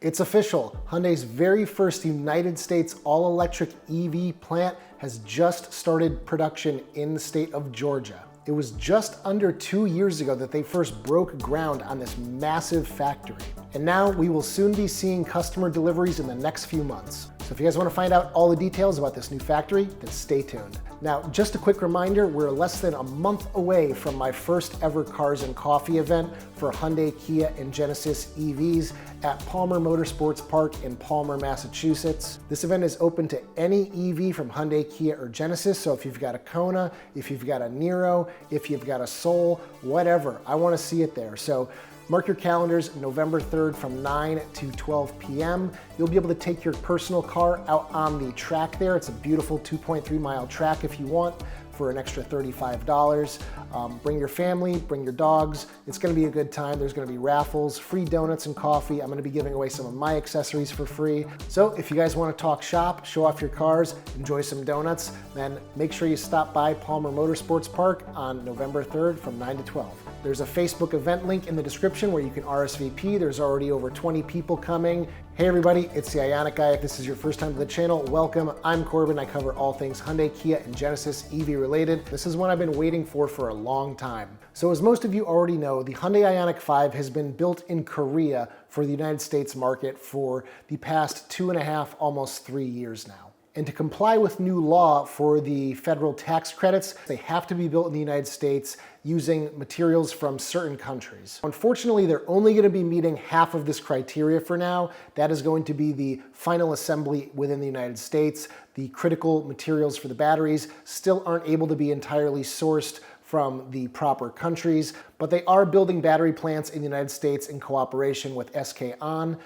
It's official. Hyundai's very first United States all-electric EV plant has just started production in the state of Georgia. It was just under 2 years ago that they first broke ground on this massive factory. And now we will soon be seeing customer deliveries in the next few months. So if you guys want to find out all the details about this new factory, then stay tuned. Now, just a quick reminder, we're less than a month away from my first ever Cars and Coffee event for Hyundai, Kia, and Genesis EVs at Palmer Motorsports Park in Palmer, Massachusetts. This event is open to any EV from Hyundai, Kia, or Genesis. So if you've got a Kona, if you've got a Niro, if you've got a Soul, whatever, I want to see it there. So mark your calendars, November 3rd from 9 to 12 p.m. You'll be able to take your personal car out on the track there. It's a beautiful 2.3 mile track if you want for an extra $35. Bring your family, bring your dogs. It's gonna be a good time. There's gonna be raffles, free donuts and coffee. I'm gonna be giving away some of my accessories for free. So if you guys wanna talk shop, show off your cars, enjoy some donuts, then make sure you stop by Palmer Motorsports Park on November 3rd from 9 to 12. There's a Facebook event link in the description where you can RSVP. There's already over 20 people coming. Hey everybody, it's the Ioniq guy. If this is your first time to the channel, welcome. I'm Corbin. I cover all things Hyundai, Kia, and Genesis EV related. This is one I've been waiting for a long time. So as most of you already know, the Hyundai Ioniq 5 has been built in Korea for the United States market for the past 2.5, almost 3 years now. And to comply with new law for the federal tax credits, they have to be built in the United States using materials from certain countries. Unfortunately, they're only going to be meeting half of this criteria for now. That is going to be the final assembly within the United States. The critical materials for the batteries still aren't able to be entirely sourced from the proper countries, but they are building battery plants in the United States in cooperation with SK On.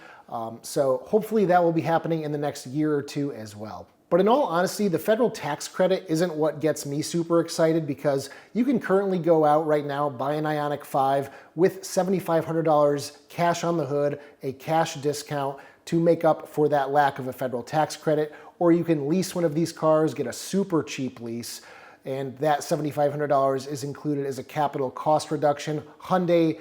So hopefully that will be happening in the next year or two as well. But in all honesty, the federal tax credit isn't what gets me super excited, because you can currently go out right now, buy an Ioniq 5 with $7,500 cash on the hood, a cash discount to make up for that lack of a federal tax credit, or you can lease one of these cars, get a super cheap lease, and that $7,500 is included as a capital cost reduction. Hyundai,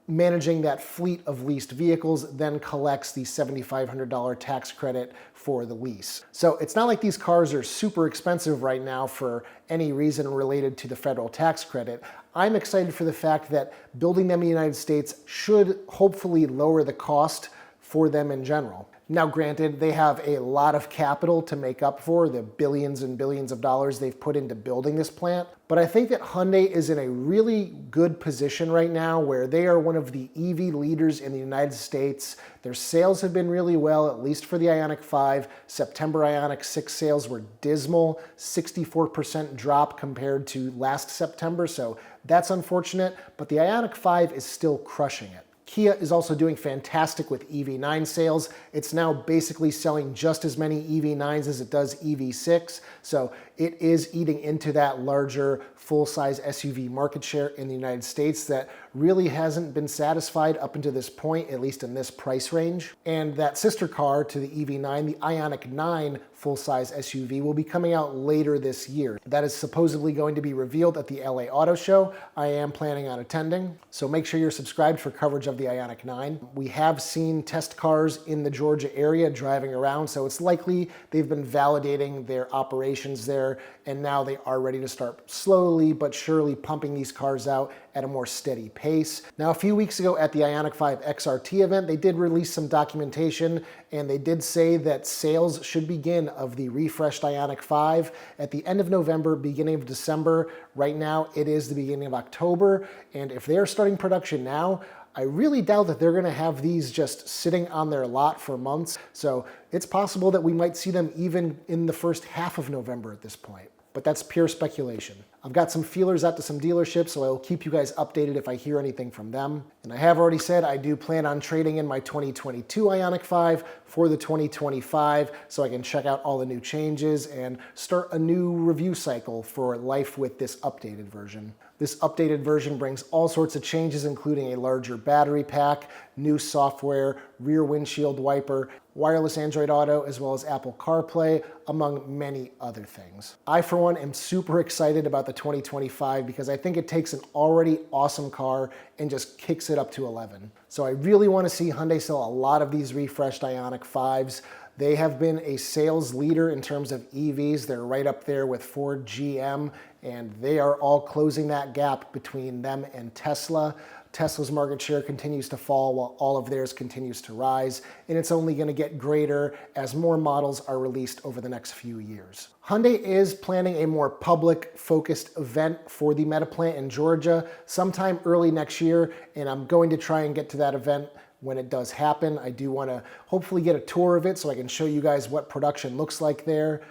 managing that fleet of leased vehicles, then collects the $7,500 tax credit for the lease. So it's not like these cars are super expensive right now for any reason related to the federal tax credit. I'm excited for the fact that building them in the United States should hopefully lower the cost for them in general. Now, granted, they have a lot of capital to make up for the billions and billions of dollars they've put into building this plant, but I think that Hyundai is in a really good position right now where they are one of the EV leaders in the United States. Their sales have been really well, at least for the Ioniq 5. September Ioniq 6 sales were dismal, 64% drop compared to last September, so that's unfortunate, but the Ioniq 5 is still crushing it. Kia is also doing fantastic with EV9 sales. It's now basically selling just as many EV9s as it does EV6, so it is eating into that larger full-size SUV market share in the United States that really hasn't been satisfied up until this point, at least in this price range. And that sister car to the EV9, the Ioniq 9 full-size SUV, will be coming out later this year. That is supposedly going to be revealed at the LA Auto Show. I am planning on attending, so make sure you're subscribed for coverage of the Ioniq 9. We have seen test cars in the Georgia area driving around, so it's likely they've been validating their operations there, and now they are ready to start slowly but surely pumping these cars out at a more steady pace. Now, a few weeks ago at the Ioniq 5 XRT event, they did release some documentation, and they did say that sales should begin of the refreshed Ioniq 5 at the end of November, beginning of December. Right now, it is the beginning of October, and if they're starting production now, I really doubt that they're gonna have these just sitting on their lot for months. So it's possible that we might see them even in the first half of November at this point. But that's pure speculation. I've got some feelers out to some dealerships, so I'll keep you guys updated if I hear anything from them. And I have already said I do plan on trading in my 2022 Ioniq 5 for the 2025, so I can check out all the new changes and start a new review cycle for life with this updated version. This updated version brings all sorts of changes, including a larger battery pack, new software, rear windshield wiper, wireless Android Auto, as well as Apple CarPlay, among many other things. I, for one, am super excited about the 2025 because I think it takes an already awesome car and just kicks it up to 11. So I really want to see Hyundai sell a lot of these refreshed Ioniq 5s. They have been a sales leader in terms of EVs. They're right up there with Ford, GM, and they are all closing that gap between them and Tesla. Tesla's market share continues to fall while all of theirs continues to rise, and it's only going to get greater as more models are released over the next few years. Hyundai is planning a more public-focused event for the Metaplant in Georgia sometime early next year, and I'm going to try and get to that event when it does happen. I do want to hopefully get a tour of it so I can show you guys what production looks like there.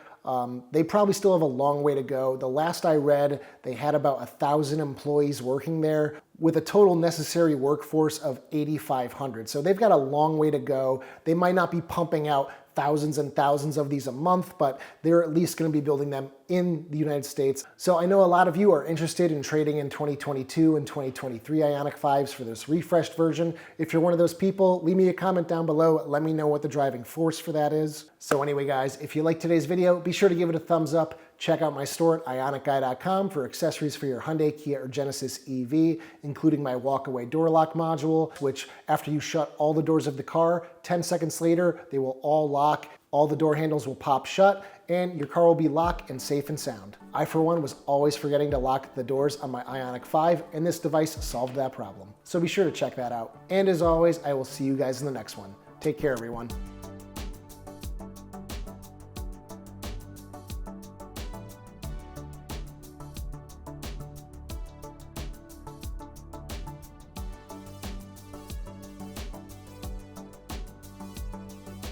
They probably still have a long way to go. The last I read, they had about 1,000 employees working there with a total necessary workforce of 8,500. So they've got a long way to go. They might not be pumping out thousands and thousands of these a month, but they're at least going to be building them in the United States. So I know a lot of you are interested in trading in 2022 and 2023 Ioniq 5s for this refreshed version. If you're one of those people, leave me a comment down below. Let me know what the driving force for that is. So anyway, guys, if you liked today's video, be sure to give it a thumbs up. Check out my store at ioniqguy.com for accessories for your Hyundai, Kia, or Genesis EV, including my walk-away door lock module, which after you shut all the doors of the car, 10 seconds later, they will all lock, all the door handles will pop shut, and your car will be locked and safe and sound. I, for one, was always forgetting to lock the doors on my Ioniq 5, and this device solved that problem. So be sure to check that out. And as always, I will see you guys in the next one. Take care, everyone.